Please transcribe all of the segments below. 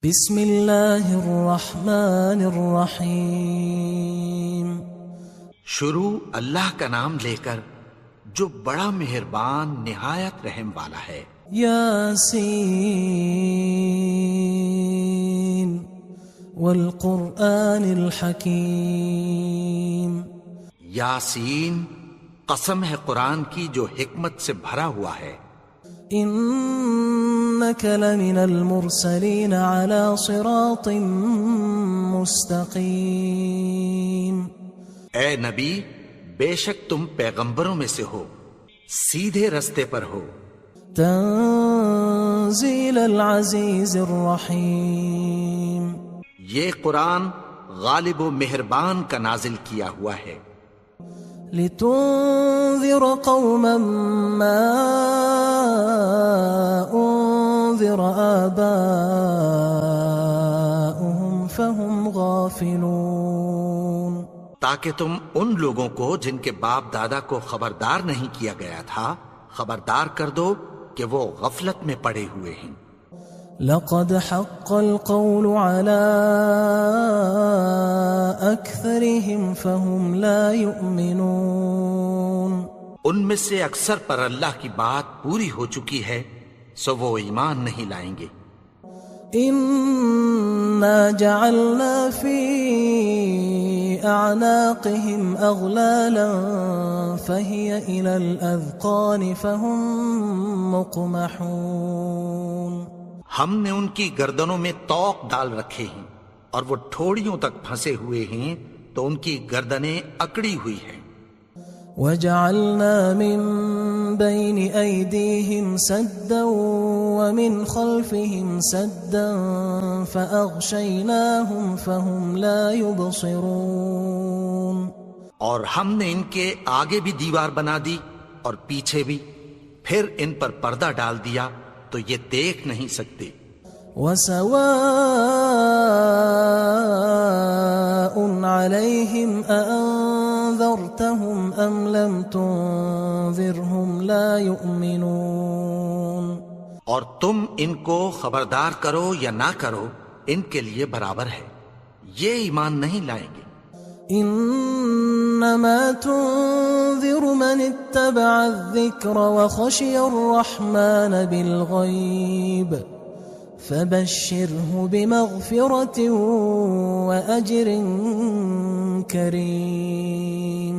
بسم اللہ الرحمن الرحیم۔ شروع اللہ کا نام لے کر جو بڑا مہربان نہایت رحم والا ہے۔ یاسین والقرآن الحکیم۔ یاسین، قسم ہے قرآن کی جو حکمت سے بھرا ہوا ہے۔ انک لمن المرسلین علی صراط مستقیم۔ اے نبی، بے شک تم پیغمبروں میں سے ہو، سیدھے رستے پر ہو۔ تنزیل العزیز الرحیم۔ یہ قرآن غالب و مہربان کا نازل کیا ہوا ہے۔ لتنذر قوما ما انذر آباؤهم فهم غافلون۔ تاکہ تم ان لوگوں کو جن کے باپ دادا کو خبردار نہیں کیا گیا تھا خبردار کر دو کہ وہ غفلت میں پڑے ہوئے ہیں۔ لقد حق القول على أكثرهم فهم لا يؤمنون۔ ان میں سے اکثر پر اللہ کی بات پوری ہو چکی ہے سو وہ ایمان نہیں لائیں گے۔ إنا جعلنا في أعناقهم أغلالا فهي إلى الأذقان فهم مقمحون۔ ہم نے ان کی گردنوں میں طوق ڈال رکھے ہیں اور وہ ٹھوڑیوں تک پھنسے ہوئے ہیں تو ان کی گردنیں اکڑی ہوئی ہیں۔ وَجَعَلْنَا مِن بَيْنِ أَيْدِيهِمْ سَدًّا وَمِنْ خَلْفِهِمْ سَدًّا فَأَغْشَيْنَاهُمْ فَهُمْ لَا يُبْصِرُونَ۔ اور ہم نے ان کے آگے بھی دیوار بنا دی اور پیچھے بھی، پھر ان پر پردہ ڈال دیا تو یہ دیکھ نہیں سکتے۔ وَسَوَاءٌ عَلَيْهِمْ أَأَنذَرْتَهُمْ أَمْ لَمْ تُنذِرْهُمْ لَا يُؤْمِنُونَ۔ اور تم ان کو خبردار کرو یا نہ کرو ان کے لیے برابر ہے، یہ ایمان نہیں لائیں گے۔ انما تنذر من اتبع الذکر وخشی الرحمن بالغیب فبشره بمغفرة واجر کریم۔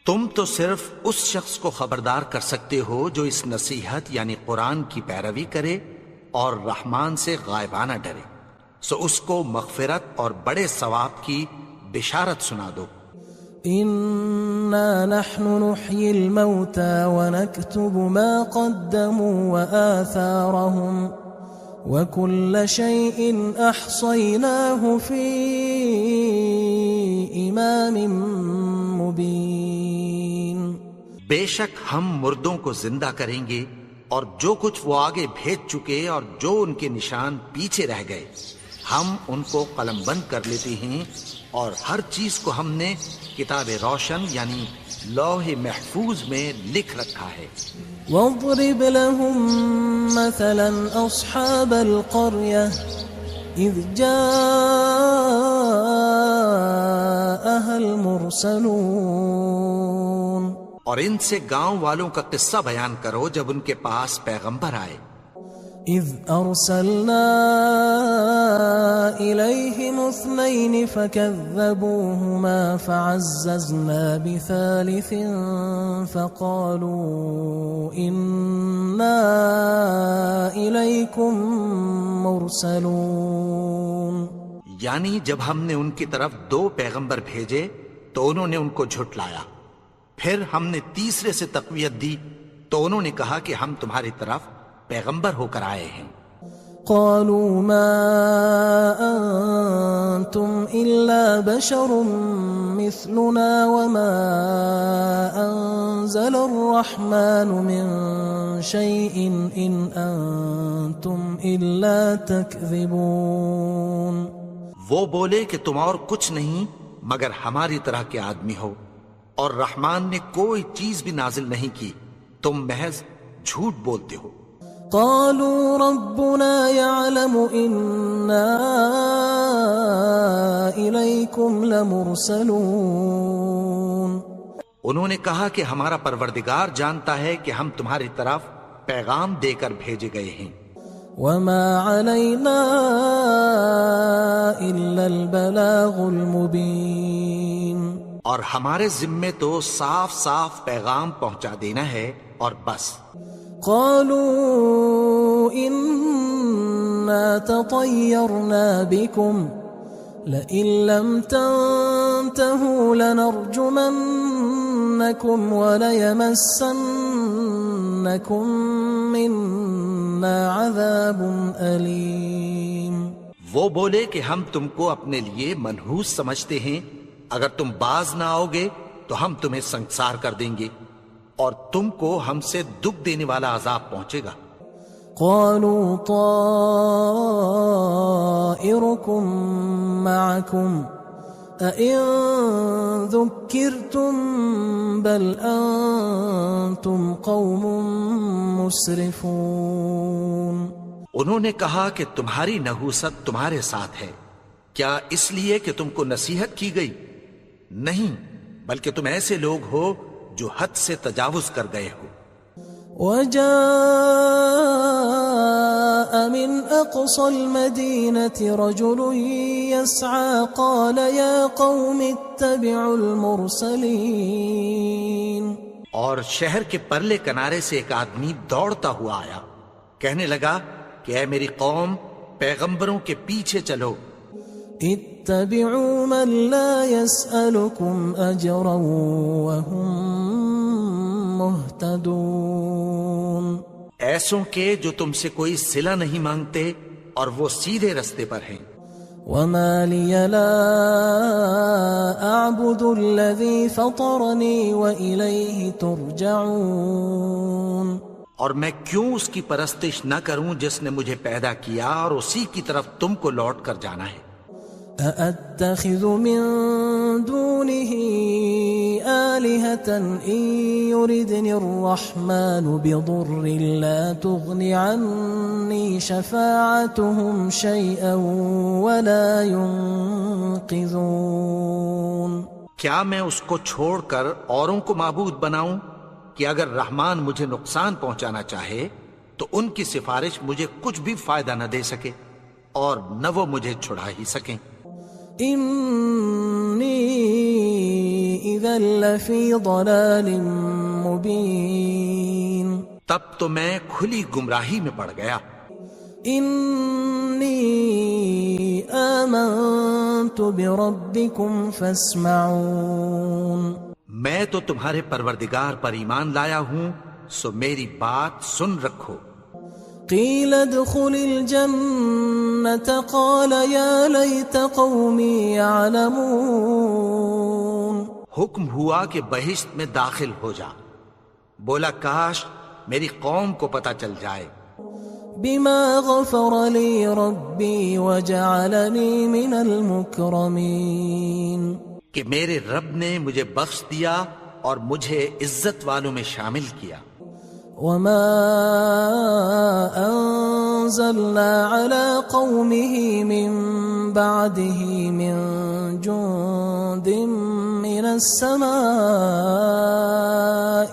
تم تو صرف اس شخص کو خبردار کر سکتے ہو جو اس نصیحت یعنی قرآن کی پیروی کرے اور رحمان سے غائبانہ ڈرے، سو اس کو مغفرت اور بڑے ثواب کی بشارت سنا دو۔ انا نحن نحيي الموتى ونكتب ما قدموا وآثارهم وكل شيء احصيناه في امام مبين۔ بے شک ہم مردوں کو زندہ کریں گے اور جو کچھ وہ آگے بھیج چکے اور جو ان کے نشان پیچھے رہ گئے ہم ان کو قلم بند کر لیتے ہیں، اور ہر چیز کو ہم نے کتاب روشن یعنی لوح محفوظ میں لکھ رکھا ہے۔ واضرب لهم مثلا اصحاب القرية اذ جاءها المرسلون۔ اور ان سے گاؤں والوں کا قصہ بیان کرو جب ان کے پاس پیغمبر آئے۔ اذ ارسلنا الیہم اثنین فکذبوہما فعززنا بثالث فقالوا انا الیکم مرسلون۔ یعنی جب ہم نے ان کی طرف 2 پیغمبر بھیجے تو انہوں نے ان کو جھٹلایا، پھر ہم نے تیسرے سے تقویت دی تو انہوں نے کہا کہ ہم تمہاری طرف پیغمبر ہو کر آئے ہیں۔ قالوا ما انتم الا بشر مثلنا وما انزل الرحمن من شيء ان انتم الا تكذبون۔ وہ بولے کہ تم اور کچھ نہیں مگر ہماری طرح کے آدمی ہو، اور رحمان نے کوئی چیز بھی نازل نہیں کی، تم محض جھوٹ بولتے ہو۔ قالوا ربنا يعلم إنا ربكم لمرسلون انہوں نے کہا کہ ہمارا پروردگار جانتا ہے کہ ہم تمہاری طرف پیغام دے کر بھیجے گئے ہیں، وما علينا إلا البلاغ المبين، اور ہمارے ذمے تو صاف صاف پیغام پہنچا دینا ہے اور بس۔ قالوا إنا تطيرنا بكم لئن لم تنتهوا لنرجمنكم وليمسنكم منا عذاب أليم۔ وہ بولے کہ ہم تم کو اپنے لیے منحوس سمجھتے ہیں، اگر تم باز نہ آؤ گے تو ہم تمہیں سنسار کر دیں گے اور تم کو ہم سے دکھ دینے والا عذاب پہنچے گا۔ قالوا طائركم معكم أئن ذكرتم بل أنتم قوم مسرفون۔ انہوں نے کہا کہ تمہاری نحوست تمہارے ساتھ ہے، کیا اس لیے کہ تم کو نصیحت کی گئی؟ نہیں، بلکہ تم ایسے لوگ ہو جو حد سے تجاوز کر گئے ہو۔ وجاء من أقصى المدينة رجل يسعى قال يا قوم اتبعوا المرسلين۔ اور شہر کے پرلے کنارے سے ایک آدمی دوڑتا ہوا آیا، کہنے لگا کہ اے میری قوم، پیغمبروں کے پیچھے چلو۔ اتبعوا من لا يسألكم أجرا وهم مهتدون، ایسوں کے جو تم سے کوئی صلہ نہیں مانگتے اور وہ سیدھے رستے پر ہیں۔ وما لي لا أعبد الذي فطرني وإليه ترجعون، اور میں کیوں اس کی پرستش نہ کروں جس نے مجھے پیدا کیا اور اسی کی طرف تم کو لوٹ کر جانا ہے۔ أأتخذ من دونه آلهة إن يردني الرحمن بضر لا تغن عني شفاعتهم شيئا ولا ينقذون۔ کیا میں اس کو چھوڑ کر اوروں کو معبود بناؤں کہ اگر رحمان مجھے نقصان پہنچانا چاہے تو ان کی سفارش مجھے کچھ بھی فائدہ نہ دے سکے اور نہ وہ مجھے چھڑا ہی سکیں۔ إني إذا لفي ضلال مبين، تب تو میں کھلی گمراہی میں پڑ گیا۔ إني آمنت بربكم فاسمعون، میں تو تمہارے پروردگار پر ایمان لایا ہوں، سو میری بات سن رکھو۔ قيل ادخل الجنة قال يا ليت قومي يعلمون، حکم ہوا کہ بہشت میں داخل ہو جا، بولا کاش میری قوم کو پتہ چل جائے۔ بما غفر لي ربي وجعلني من المكرمين، کہ میرے رب نے مجھے بخش دیا اور مجھے عزت والوں میں شامل کیا۔ وما أنزلنا على قومه من بعده من جند من السماء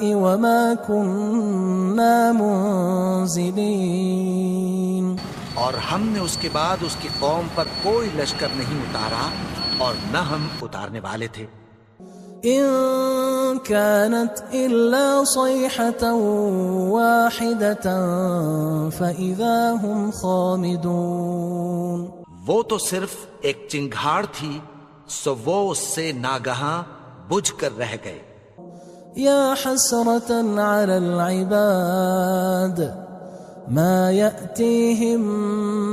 وما كنا منزلين، اور ہم نے اس کے بعد اس کی قوم پر کوئی لشکر نہیں اتارا اور نہ ہم اتارنے والے تھے۔ إن كانت إلا صيحة واحدة فإذا هم خامدون، وہ تو صرف ایک چنگھاڑ تھی، سو وہ اس سے ناگہاں بجھ کر رہ گئے۔ يا حسرة على العباد ما يأتيهم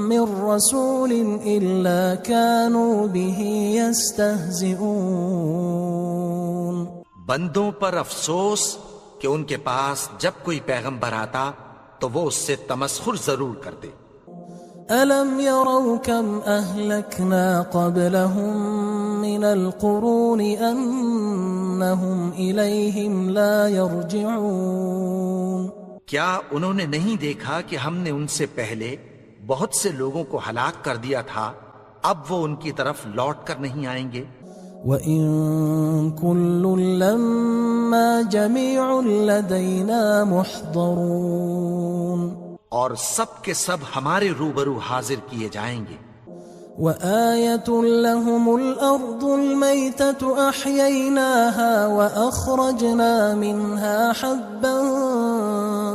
من رسول إلا كانوا به يستهزئون، بندوں پر افسوس کہ ان کے پاس جب کوئی پیغمبر آتا تو وہ اس سے تمسخر ضرور کرتے۔ ألم يروا كم أهلكنا قبلهم من القرون أنهم إليهم لا يرجعون، کیا انہوں نے نہیں دیکھا کہ ہم نے ان سے پہلے بہت سے لوگوں کو ہلاک کر دیا تھا اب وہ ان کی طرف لوٹ کر نہیں آئیں گے۔ وَإِن كُلٌّ لَمَّا جَمِيعٌ لَدَيْنَا مُحْضَرُونَ، اور سب کے سب ہمارے روبرو حاضر کیے جائیں گے۔ وَآيَةٌ لَهُمُ الْأَرْضُ الْمَيْتَةُ أَحْيَيْنَاهَا وَأَخْرَجْنَا مِنْهَا حَبًّا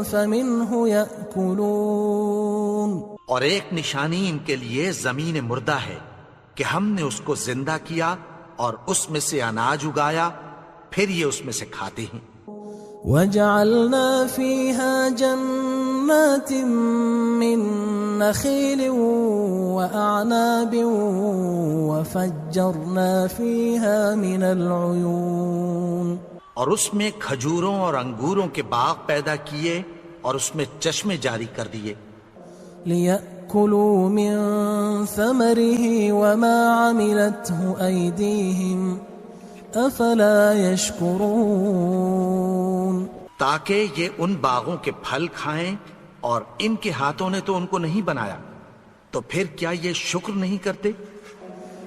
فَمِنْهُ يَأْكُلُونَ، اور ایک نشانی ان کے لیے زمین مردہ ہے کہ ہم نے اس کو زندہ کیا اور اس میں سے اناج اگایا، پھر یہ اس میں سے کھاتے ہیں۔ وَجَعَلْنَا فِيهَا جَنَّاتٍ مِّن نَخِيلٍ وَأَعْنَابٍ وَفَجَّرْنَا فِيهَا مِنَ الْعُيُونِ، اور اس میں کھجوروں اور انگوروں کے باغ پیدا کیے اور اس میں چشمے جاری کر دیے، لِيَأْكُلُوا مِن ثَمَرِهِ وَمَا عَمِلَتْهُ أَيْدِيهِمْ أَفَلَا يَشْكُرُونَ، تاکہ یہ ان باغوں کے پھل کھائیں، اور ان کے ہاتھوں نے تو ان کو نہیں بنایا، تو پھر کیا یہ شکر نہیں کرتے؟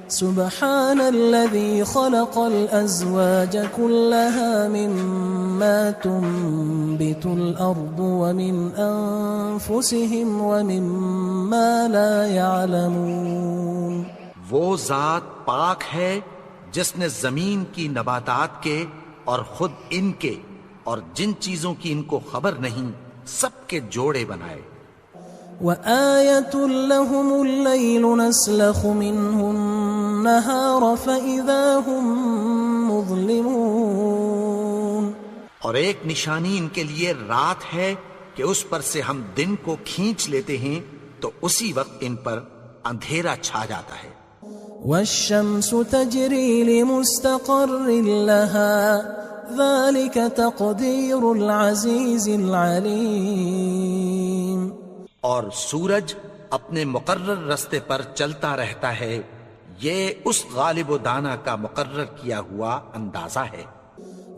سبحان الذي خلق الأزواج كلها مما تنبت الأرض ومن أنفسهم ومما لا يعلمون، وہ ذات پاک ہے جس نے زمین کی نباتات کے اور خود ان کے اور جن چیزوں کی ان کو خبر نہیں سب کے جوڑے بنائے۔ وآية لهم الليل نسلخ منه النهار فإذا هم مظلمون، اور ایک نشانی ان کے لیے رات ہے کہ اس پر سے ہم دن کو کھینچ لیتے ہیں تو اسی وقت ان پر اندھیرا چھا جاتا ہے۔ والشمس تجري لمستقر لها ذلك تقدير العزيز العليم، اور سورج اپنے مقرر رستے پر چلتا رہتا ہے، یہ اس غالب و دانا کا مقرر کیا ہوا اندازہ ہے۔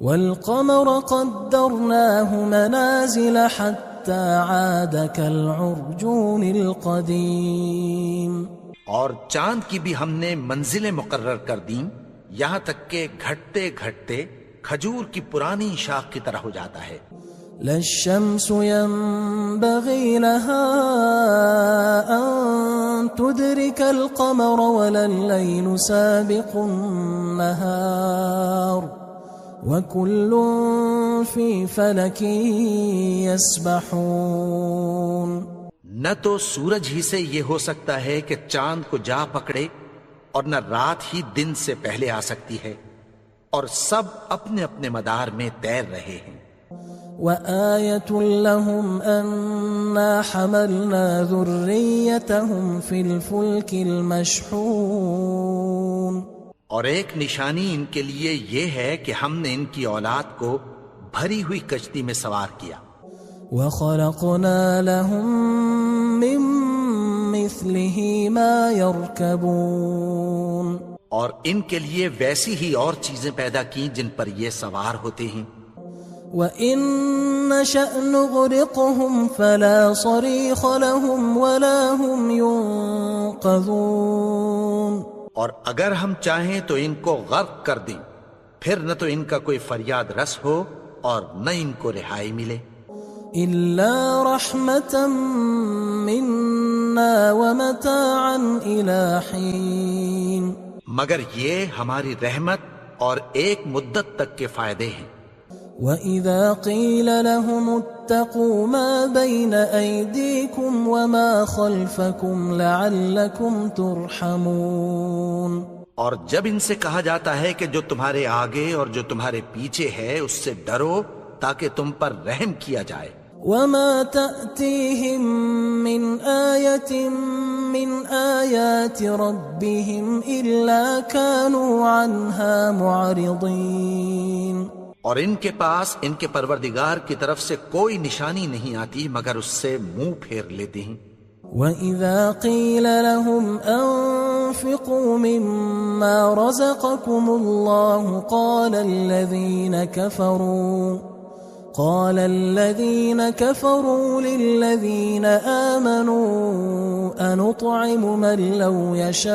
والقمر قدرناه منازل حتى عاد كالعرجون القديم، اور چاند کی بھی ہم نے منزلیں مقرر کر دیں، یہاں تک کہ گھٹتے گھٹتے کھجور کی پرانی شاخ کی طرح ہو جاتا ہے۔ لا الشمس ينبغي لها أن تدرك القمر ولا الليل سابق النهار وكل في فلك يسبحون، نہ تو سورج ہی سے یہ ہو سکتا ہے کہ چاند کو جا پکڑے، اور نہ رات ہی دن سے پہلے آ سکتی ہے، اور سب اپنے اپنے مدار میں تیر رہے ہیں۔ وآية لهم أنا حملنا ذريتهم في الفلك المشحون، اور ایک نشانی ان کے لیے یہ ہے کہ ہم نے ان کی اولاد کو بھری ہوئی کشتی میں سوار کیا۔ وخلقنا لهم من مثله ما يركبون، اور ان کے لیے ویسی ہی اور چیزیں پیدا کی جن پر یہ سوار ہوتے ہیں۔ وَإِن نَّشَأْ نُغْرِقْهُمْ فَلَا صَرِيخَ لَهُمْ وَلَا هُمْ يُنقَذُونَ، اور اگر ہم چاہیں تو ان کو غرق کر دیں، پھر نہ تو ان کا کوئی فریاد رس ہو اور نہ ان کو رہائی ملے۔ إِلَّا رَحْمَةً مِّنَّا وَمَتَاعًا إِلَىٰ حِينٍ، مگر یہ ہماری رحمت اور ایک مدت تک کے فائدے ہیں۔ وَإِذَا قِيلَ لَهُمُ اتَّقُوا مَا بَيْنَ أَيْدِيكُمْ وَمَا خَلْفَكُمْ لَعَلَّكُمْ تُرْحَمُونَ، اور جب ان سے کہا جاتا ہے کہ جو تمہارے آگے اور جو تمہارے پیچھے ہے اس سے ڈرو تاکہ تم پر رحم کیا جائے۔ وَمَا تَأْتِيهِم مِّنْ آيَةٍ مِّنْ آيَاتِ رَبِّهِمْ إِلَّا كَانُوا عَنْهَا مُعْرِضِينَ، اور ان کے پاس ان کے پروردگار کی طرف سے کوئی نشانی نہیں آتی مگر اس سے منہ پھیر لیتے ہیں۔ وَإِذَا قِيلَ لَهُمْ أَنفِقُوا مِمَّا رَزَقَكُمُ اللَّهُ قال الذين كفروا للذين آمنوا أنطعم من لو يشاء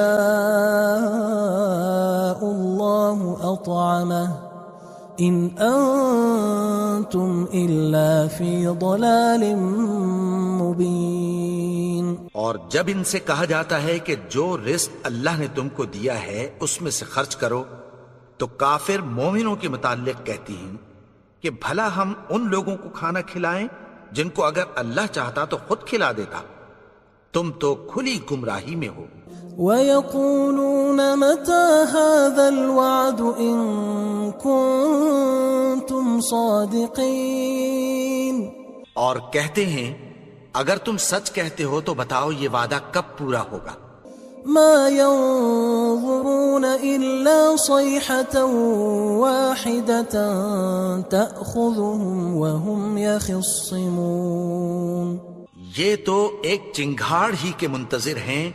الله أطعمه إن أنتم إلا في ضلال مبين. اور جب ان سے کہا جاتا ہے کہ جو رزق اللہ نے تم کو دیا ہے اس میں سے خرچ کرو، تو کافر مومنوں کے متعلق کہتی ہیں کہ بھلا ہم ان لوگوں کو کھانا کھلائیں جن کو اگر اللہ چاہتا تو خود کھلا دیتا. تم تو کھلی گمراہی میں ہو. وَيَقُولُونَ مَتَى هَذَا الْوَعْدُ إِن كُنتُمْ صَادِقِينَ. اور کہتے ہیں اگر تم سچ کہتے ہو تو بتاؤ یہ وعدہ کب پورا ہوگا. ما ينظرون إلا صيحة واحدة تأخذهم وهم يخصمون. یہ تو ایک چنگھاڑ ہی کے منتظر ہیں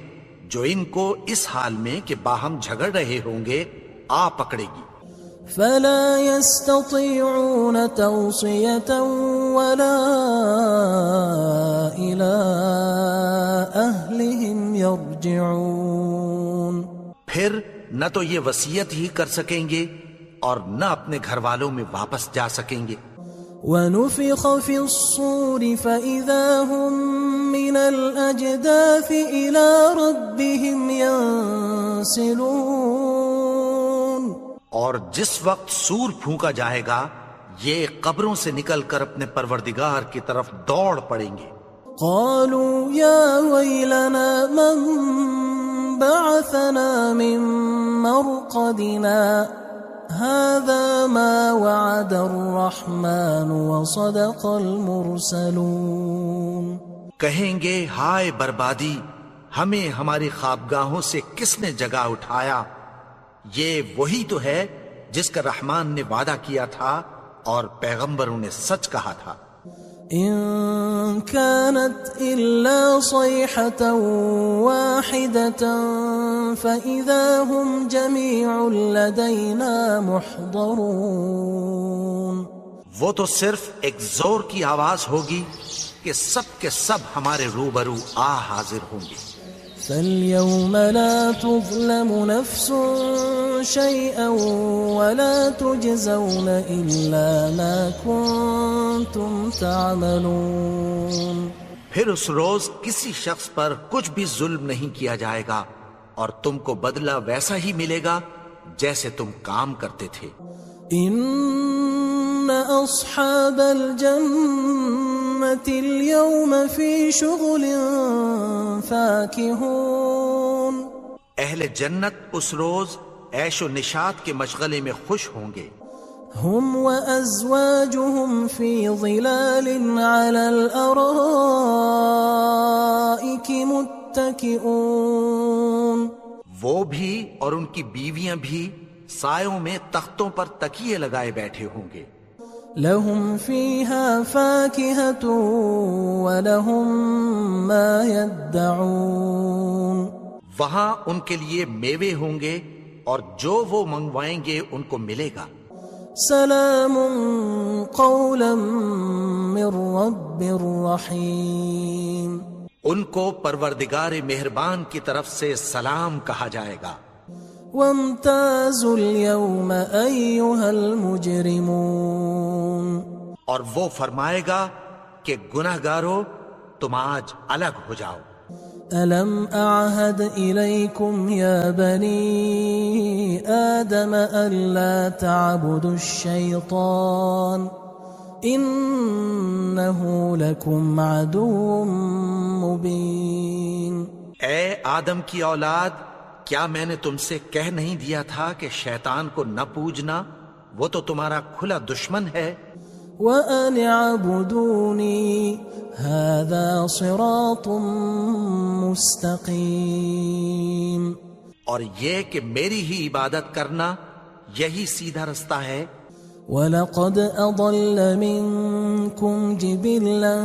جو ان کو اس حال میں کہ باہم جھگڑ رہے ہوں گے آ پکڑے گی. فلا يستطيعون توصية ولا إلى أهلهم يرجعون. پھر نہ تو یہ وصیت ہی کر سکیں گے اور نہ اپنے گھر والوں میں واپس جا سکیں گے. ونفخ في الصور فإذا هم من الأجداث إلى ربهم ينسلون. اور جس وقت سور پھونکا جائے گا یہ قبروں سے نکل کر اپنے پروردگار کی طرف دوڑ پڑیں گے. قالوا يا ويلنا من بعثنا من مرقدنا هذا ما وعد الرحمن وصدق المرسلون. کہیں گے ہائے بربادی، ہمیں ہماری خوابگاہوں سے کس نے جگا اٹھایا؟ یہ وہی تو ہے جس کا رحمان نے وعدہ کیا تھا اور پیغمبروں نے سچ کہا تھا. إن كانت إلا صيحة واحدة فإذا هم جميع لدينا محضرون. وہ تو صرف ایک زور کی آواز ہوگی کہ سب کے سب ہمارے روبرو حاضر ہوں گے. فاليوم لا تظلم نفس شيئا ولا تجزون إلا ما كنتم تعملون. پھر اس روز کسی شخص پر کچھ بھی ظلم نہیں کیا جائے گا اور تم کو بدلہ ویسا ہی ملے گا جیسے تم کام کرتے تھے. إن أصحاب الجنة اليوم في شغل فاكهون. اہل جنت اس روز عیش و نشاط کے مشغلے میں خوش ہوں گے. هم وأزواجهم في ظلال على الأرائك متكئون. وہ بھی اور ان کی بیویاں بھی سایوں میں تختوں پر تکیے لگائے بیٹھے ہوں گے. لهم فيها فاكهة ولهم ما يدعون. وہاں ان کے لیے میوے ہوں گے اور جو وہ منگوائیں گے ان کو ملے گا. سلام قولا من رب رحیم. ان کو پروردگار مہربان کی طرف سے سلام کہا جائے گا. وامتازوا اليوم أيها المجرمون. اور وہ فرمائے گا کہ گناہگارو تم آج الگ ہو جاؤ. ألم أعهد إليكم يا بني آدم ألا تعبدوا الشيطان إنه لكم عدو مبين. اے آدم کی اولاد، کیا میں نے تم سے کہہ نہیں دیا تھا کہ شیطان کو نہ پوجنا، وہ تو تمہارا کھلا دشمن ہے. وَأَنِ اعْبُدُونِي هَذَا صِرَاطٌ مُسْتَقِيمٌ. اور یہ کہ میری ہی عبادت کرنا یہی سیدھا رستہ ہے. وَلَقَدْ أَضَلَّ مِنْكُمْ جِبِلًّا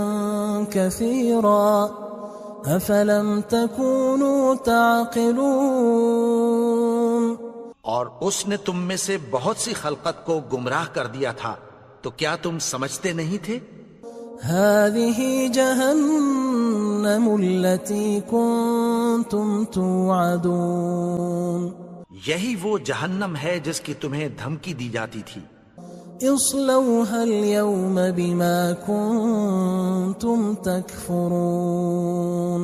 كَثِيرًا أَفَلَمْ تَكُونُوا تَعْقِلُونَ. اور اس نے تم میں سے بہت سی خلقت کو گمراہ کر دیا تھا، تو کیا تم سمجھتے نہیں تھے؟ هذه جهنم التي كنتم توعدون یہی وہ جہنم ہے جس کی تمہیں دھمکی دی جاتی تھی. اصلوها اليوم بما كنتم تكفرون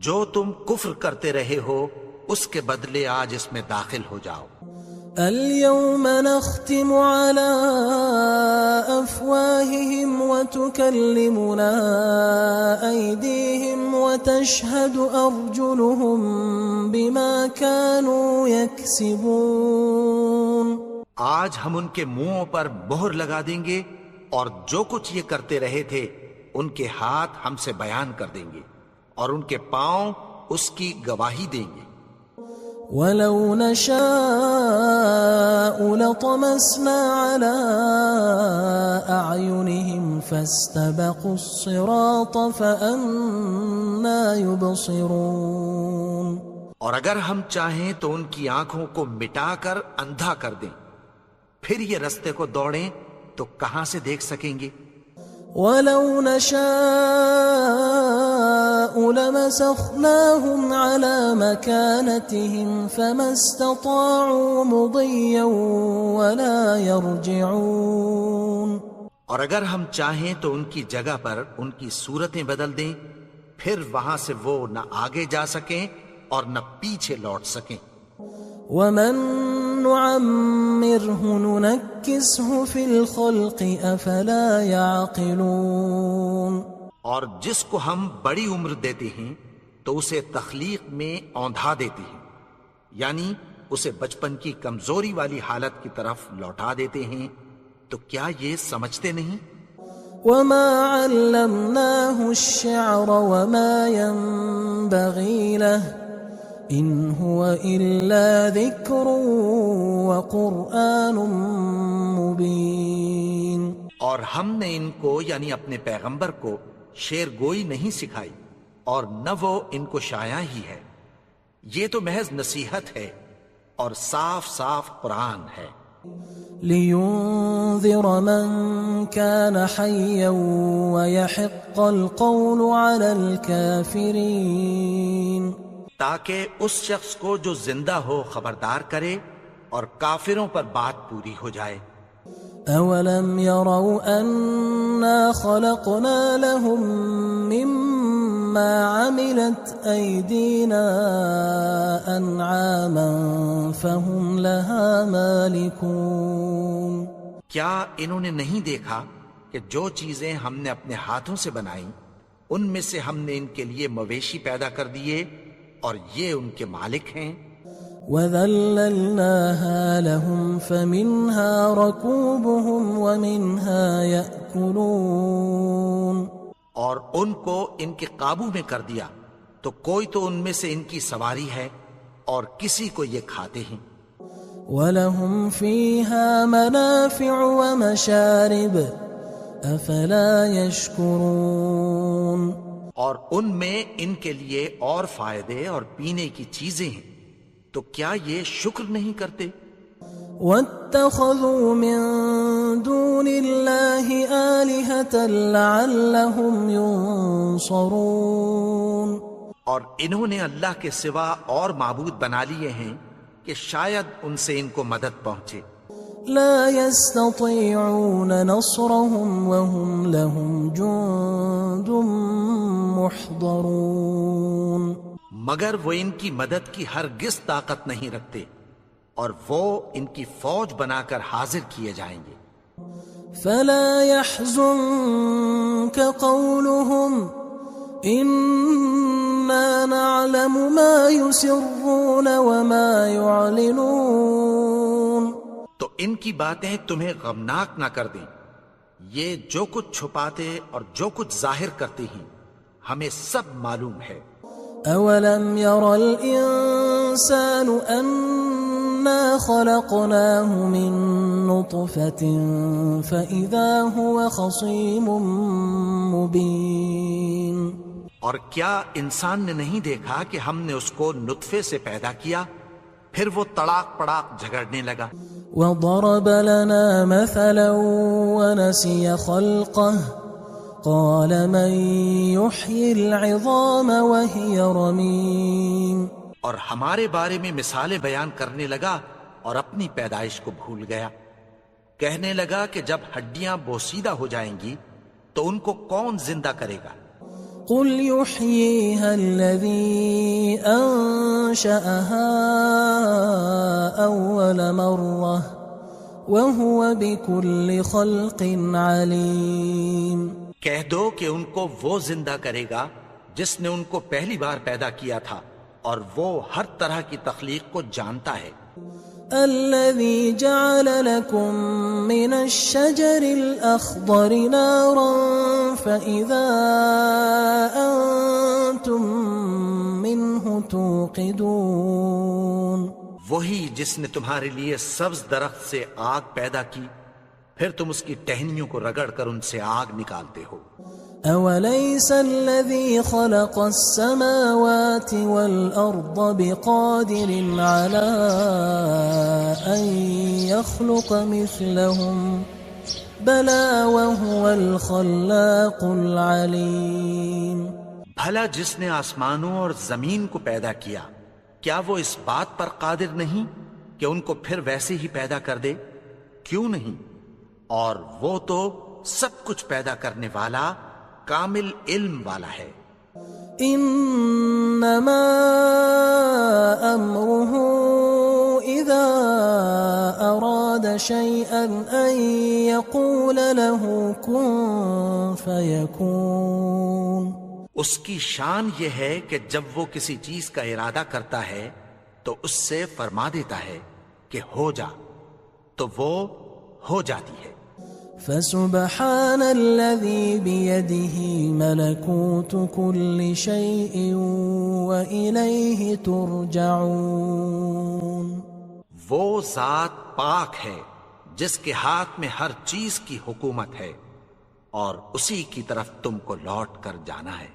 جو تم کفر کرتے رہے ہو اس کے بدلے آج اس میں داخل ہو جاؤ. اليوم نختم على أفواههم وتكلمنا أيديهم وتشهد أرجلهم بما كانوا يكسبون. آج ہم ان کے منہوں پر مہر لگا دیں گے اور جو کچھ یہ کرتے رہے تھے ان کے ہاتھ ہم سے بیان کر دیں گے اور ان کے پاؤں اس کی گواہی دیں گے. ولو نشاء لطمسنا على أعينهم فاستبقوا الصراط فأنى يبصرون. اور اگر ہم چاہیں تو ان کی آنکھوں کو مٹا کر اندھا کر دیں، پھر یہ رستے کو دوڑیں تو کہاں سے دیکھ سکیں گے. ولو نشاء لمسخناهم على مكانتهم فما استطاعوا مضيا ولا يرجعون. اور اگر ہم چاہیں تو ان کی جگہ پر ان کی صورتیں بدل دیں، پھر وہاں سے وہ نہ آگے جا سکیں اور نہ پیچھے لوٹ سکیں. ومن نعمره ننكسه في الخلق افلا يعقلون. اور جس کو ہم بڑی عمر دیتے ہیں تو اسے تخلیق میں اوندھا دیتے ہیں، یعنی اسے بچپن کی کمزوری والی حالت کی طرف لوٹا دیتے ہیں. تو کیا یہ سمجھتے نہیں؟ وما علمناه الشعر وما ينبغي له ان هو الا ذكر وقرآن مبين. اور ہم نے ان کو یعنی اپنے پیغمبر کو شعر گوئی نہیں سکھائی اور نہ وہ ان کو شایع ہی ہے، یہ تو محض نصیحت ہے اور صاف صاف قرآن ہے. لينذر من كان حيا ويحق القول على الكافرين. تاکہ اس شخص کو جو زندہ ہو خبردار کرے اور کافروں پر بات پوری ہو جائے. اولم يروا انا خلقنا لهم مما عملت ايدينا انعاما فهم لها مالكون. کیا انہوں نے نہیں دیکھا کہ جو چیزیں ہم نے اپنے ہاتھوں سے بنائیں ان میں سے ہم نے ان کے لیے مویشی پیدا کر دیے اور یہ ان کے مالک ہیں. وَذَلَّلْنَاهَا لَهُمْ فَمِنْهَا رَكُوبُهُمْ وَمِنْهَا يَأْكُلُونَ. اور ان کو ان کے قابو میں کر دیا تو کوئی تو ان میں سے ان کی سواری ہے اور کسی کو یہ کھاتے ہیں. وَلَهُمْ فِيهَا مَنَافِعُ وَمَشَارِبُ أَفَلَا يَشْكُرُونَ. اور ان میں ان کے لیے اور فائدے اور پینے کی چیزیں ہیں، تو کیا یہ شکر نہیں کرتے؟ وَاتَّخَذُوا مِن دُونِ اللَّهِ آلِهَةً لَعَلَّهُمْ يُنصَرُونَ. اور انہوں نے اللہ کے سوا اور معبود بنا لیے ہیں کہ شاید ان سے ان کو مدد پہنچے. لا يستطيعون نصرهم وهم لهم جند محضرون. مگر وہ ان کی مدد کی ہرگز طاقت نہیں رکھتے اور وہ ان کی فوج بنا کر حاضر کیے جائیں گے. فلا يحزنك قولهم إنا نعلم ما يسرون وما يعلنون. تو ان کی باتیں تمہیں غمناک نہ کر دیں، یہ جو کچھ چھپاتے اور جو کچھ ظاہر کرتے ہیں ہمیں سب معلوم ہے. أولم ير الإنسان أنا خلقناه من نطفة فإذا هو خصيم مبين. اور کیا انسان نے نہیں دیکھا کہ ہم نے اس کو نطفے سے پیدا کیا، پھر وہ تڑاک پڑاک جھگڑنے لگا. وضرب لنا مثلا ونسي خلقه قال من يحيي العظام وهي رميم اور ہمارے بارے میں مثالیں بیان کرنے لگا اور اپنی پیدائش کو بھول گیا. کہنے لگا کہ جب ہڈیاں بوسیدہ ہو جائیں گی تو ان کو کون زندہ کرے گا؟ قل يحييها الذي أنشأها أول مرة وهو بكل خلق عليم. کہہ دو کہ ان کو وہ زندہ کرے گا جس نے ان کو پہلی بار پیدا کیا تھا اور وہ ہر طرح کی تخلیق کو جانتا ہے. الذي جعل لكم من الشجر الأخضر نارا فإذا أنتم منه توقدون. وہی جس نے تمہارے لیے سبز درخت سے آگ پیدا کی پھر تم اس کی ٹہنیوں کو رگڑ کر ان سے آگ نکالتے ہو. أوليس الذي خلق السماوات والأرض بقادر على أن يخلق مثلهم بلى وهو الخلاق العليم. بھلا جس نے آسمانوں اور زمین کو پیدا کیا کیا وہ اس بات پر قادر نہیں کہ ان کو پھر ویسے ہی پیدا کر دے؟ کیوں نہیں؟ اور وہ تو سب کچھ پیدا کرنے والا کامل علم والا ہے. انما امره اذا اراد شيئا ان يقول له كن فيكون. اس کی شان یہ ہے کہ جب وہ کسی چیز کا ارادہ کرتا ہے تو اس سے فرما دیتا ہے کہ ہو جا تو وہ ہو جاتی ہے. فسبحان الذي بيده ملكوت كل شيء وإليه ترجعون. وہ ذات پاک ہے جس کے ہاتھ میں ہر چیز کی حکومت ہے اور اسی کی طرف تم کو لوٹ کر جانا ہے.